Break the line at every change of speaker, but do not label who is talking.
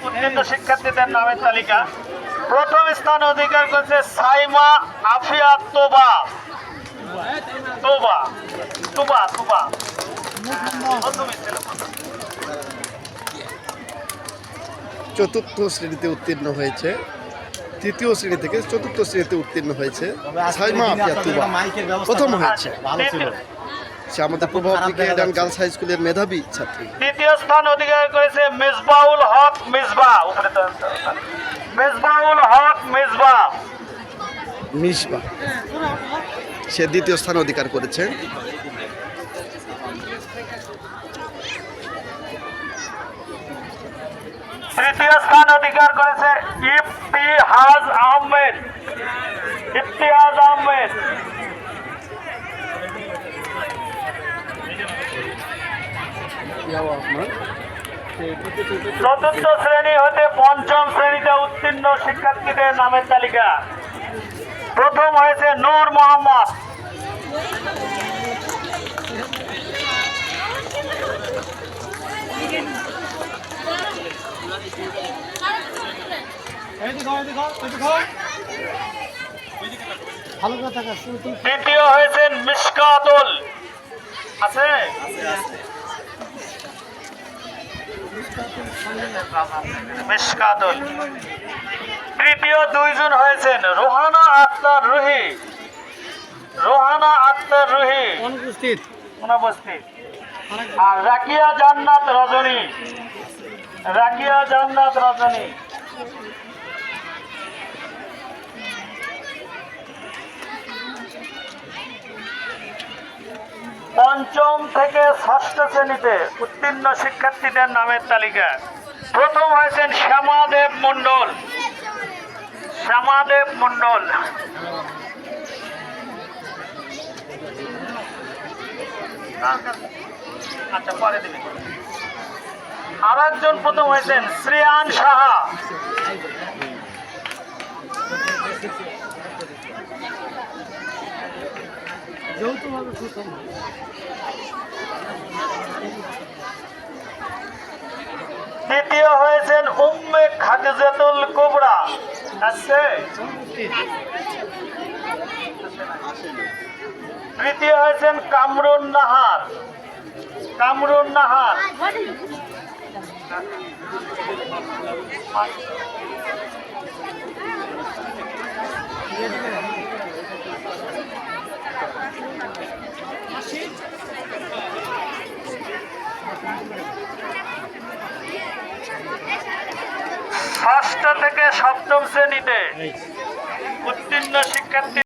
উত্তীর্ণ শিক্ষার্থীদের নামের তালিকা। প্রথম স্থান অধিকার করেছে সাইমা আফিয়া তোবা। তোবা তোবা তোবা
চতুর্থ শ্রেণীতে উত্তীর্ণ হয়েছে। তৃতীয় শ্রেণী থেকে চতুর্থ শ্রেণীতে উত্তীর্ণ হয়েছে সাইমা আফিয়া তুবা প্রথম হয়েছে। সে আমাদের প্রভাবলী এডান গার্লস হাই স্কুলের মেধাবী ছাত্রী।
দ্বিতীয় স্থান অধিকার করেছে মিসবাউল হক মিসবা। মিসবাউল হক মিসবা
মিসবা সে দ্বিতীয় স্থান অধিকার করেছে।
তৃতীয় স্থান অধিকার করেছে ইফতিহাজ আহমেদ। ইফতিহাজ আহমেদ চতুর্থ শ্রেণী হতে পঞ্চম শ্রেণীতে উত্তীর্ণ শিক্ষার্থীদের নামের তালিকা। প্রথম হয়েছে নূর মোহাম্মদ। দ্বিতীয় হয়েছেন মিশকাতুল। আছে মিশকাতুল। তৃতীয় দুইজন হয়েছেন রোহানা আক্তার রুহি। রোহানা আক্তার রুহি অনুপস্থিত। আর রাকিয়া জান্নাত রজনী। রাকিয়া জান্নাত রজনী। পঞ্চম থেকে ষষ্ঠ শ্রেণীতে উত্তীর্ণ শিক্ষার্থীদের নামের তালিকা। প্রথম হয়েছেন শ্যামাদেব মণ্ডল। শ্যামাদেব মণ্ডল। আচ্ছা পরে দিবি। আর একজন প্রথম হয়েছেন শ্রেয়ান সাহা। দ্বিতীয় হয়েছেন উম্মে খাদিজাতুল কুবরা। আছে। তৃতীয় হয়েছেন কামরুন নাহার। কামরুন নাহার। ষষ্ঠ থেকে সপ্তম শ্রেণীতে উত্তীর্ণ শিক্ষার্থী